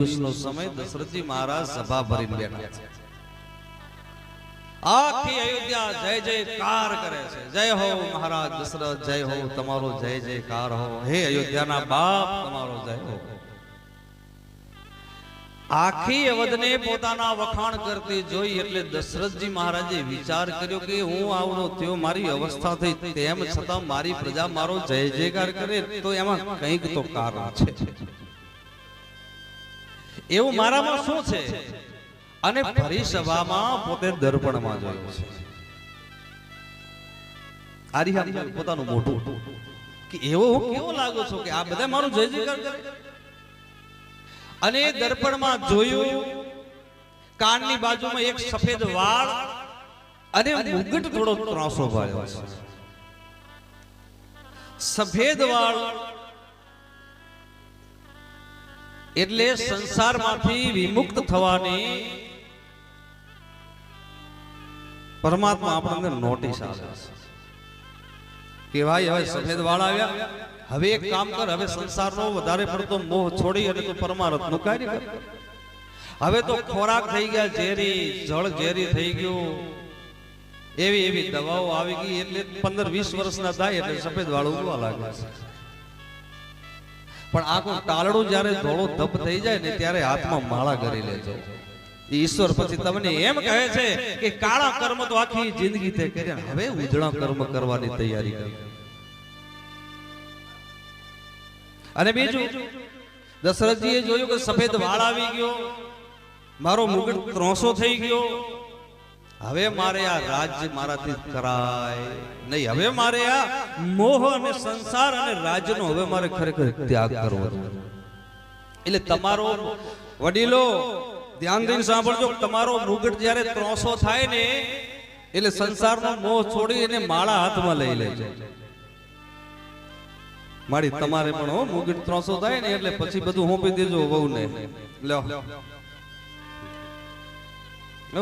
समय दशरथजी महाराज सभा भरी बैठा है। आखी अयोध्या जय जयकार करे छे। जय हो महाराज दशरथ, जय हो, तमारो जय जयकार हो। हे अयोध्या ना बाप, तमारो जय हो। आखी अवध ने पोताना वखाण करती जोई એટલે દશરથજી મહારાજે વિચાર કર્યો કે હું આવડો થયો, મારી અવસ્થા થઈ, તેમ છતાં મારી પ્રજા મારો જય જયકાર કરે તો એમાં કંઈક તો કારણ છે। એવું મારામાં શું છે? અને ફરી સભામાં પોતે દર્પણમાં જોયું છે। આરી પોતાનું મોઢું કે એવો હું કેવો લાગુ છું કે આ બધા મારું જય જયકાર કરે। અને દર્પણમાં જોયું, કાનની બાજુમાં એક સફેદ વાળ અને મુગટ થોડો ત્રાસો ભાળ્યો છે। સફેદ વાળ એટલે સંસારમાંથી વિમુક્ત થવાની પરમાત્મા આપણને નોટિસ આપે છે કે ભાઈ હવે સફેદ વાળ આવ્યા, હવે એક કામ કર, હવે સંસારનો વધારે પડતો મોહ છોડી અને તું પરમાર્થનું કાર્ય કર। હવે તો ખોરાક થઈ ગયા ઝેરી, જળ ઝેરી થઈ ગયું, એવી એવી દવાઓ આવી ગઈ એટલે 15-20 વર્ષના થાય એટલે સફેદ વાળ ઉગવા લાગે છે। પણ આખું ટાળડું જ્યારે ધોળો ધપ થઈ જાય ને ત્યારે હાથમાં માળા કરી લેજો। ઈશ્વર પછી તમને એમ કહે છે કે કાળા કર્મ તો આખી જિંદગી તે કર્યા, હવે ઉજળા કર્મ કરવાની તૈયારી કરી। અને બીજું, દશરથજીએ જોયું કે સફેદ વાળ આવી ગયો, મારો મુગટ ત્રોસો થઈ ગયો, હવે મારે આ રાજ્ય મારાથી કરાય નહીં, હવે મારે આ મોહ અને સંસાર અને રાજ્યનો હવે મારે ખરેખર ત્યાગ કરવો છે। એટલે તમારો વડીલો ધ્યાન દઈને સાંભળજો, તમારો મુગટ જ્યારે ત્રોસો થાય ને એટલે સંસારનો મોહ છોડી અને માળા હાથમાં લઈ લેજો। મારી તમારે પણ હો મુગટ ત્રોસો થાય ને એટલે પછી બધું હોંપી દેજો વહુને, લ્યો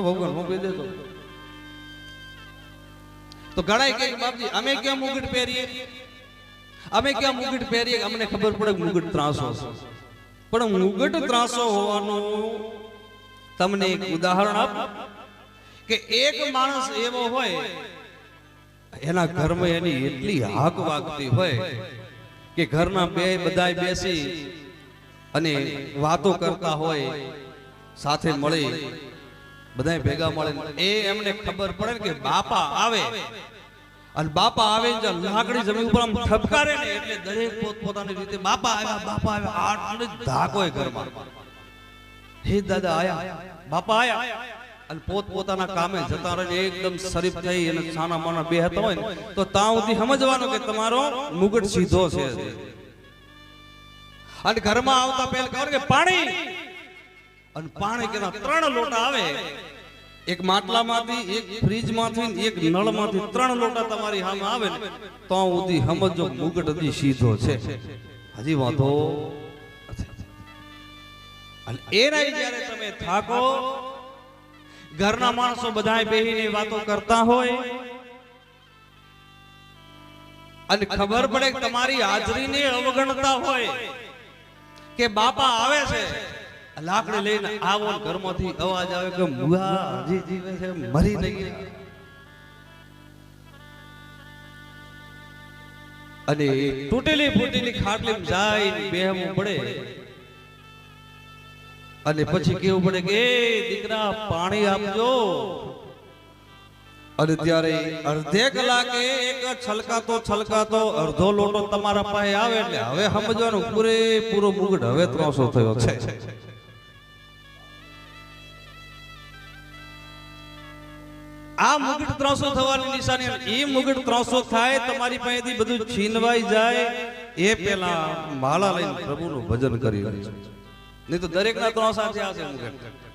ભગવાન હોંપી દેજો। તો ઘણા કે બાપજી અમે ક્યાં મુગટ પહેરીએ, અમે ક્યાં મુગટ પહેરીએ, અમને ખબર પડે મુગટ ત્રાસો છે, પણ મુગટ ત્રાસો હોવાનું તમને એક ઉદાહરણ આપ કે એક માણસ એવો હોય એના ઘરમાં એની એટલી હાક વાગતી હોય કે ઘરના બધાય બેસી અને વાતો કરતા હોય, સાથે મળી બધાય ભેગા મળે, એ એમને ખબર પડે કે બાપા આવે, અને બાપા આવે ને લાકડી જમીન ઉપર આમ ઠપકારે ને એટલે દરેક પોતપોતાની રીતે બાપા આવ્યા આટલી ધાક હોય ઘરમાં, હે દાદા આયા, બાપા આયા, અને પોતપોતાના કામે જતા રહે, એકદમ શરીફ થઈ અને સાના માના બેહતા હોય ને તો ત્યાં સુધી સમજવાનું કે તમારો મુગટ સીધો છે। અને ઘરમાં આવતા પહેલા કહો કે પાણી, અને પાણી કેના 3 લોટા આવે, એક માટલામાંથી, એક ફ્રીજમાંથી, એક નળમાંથી 3 લોટા તમારી સામે આવે ને તો સુધી સમજો મુગટ હજી સીધો છે, હજી વાંધો। અને એના જ્યારે તમે થાકો, ઘરના માણસો બધાય બેહીને વાતો કરતા હોય અને ખબર પડે કે તમારી હાજરીને અવગણતા હોય કે બાપા આવે છે, લાકડી લઈને આવો, ઘરમાંથી અવાજ આવે કે મુગા હજી જીવે છે, મરી નહીં, અને તૂટેલી ફૂટેલી ખાટલીમાં જાય બેહવું પડે, અને પછી કેવું પડે કે દીકરા પાણી આપજો, અને ત્યારે અડધે કલાકે એક છલકાતો અડધો લોટો તમારા પાસે આવે એટલે હવે સમજવાનું પૂરેપૂરો મુગટ હવે ત્રાસો થયો છે। આ મુગટ ત્રાસો થવાની નિશાની, એ મુગટ ત્રાસો થાય તમારી પાસેથી બધું છીનવાઈ જાય એ પેલા માળા લઈને પ્રભુનું ભજન કરી, નહીં તો દરેકના ત્રાસા થયા છે મુગટ।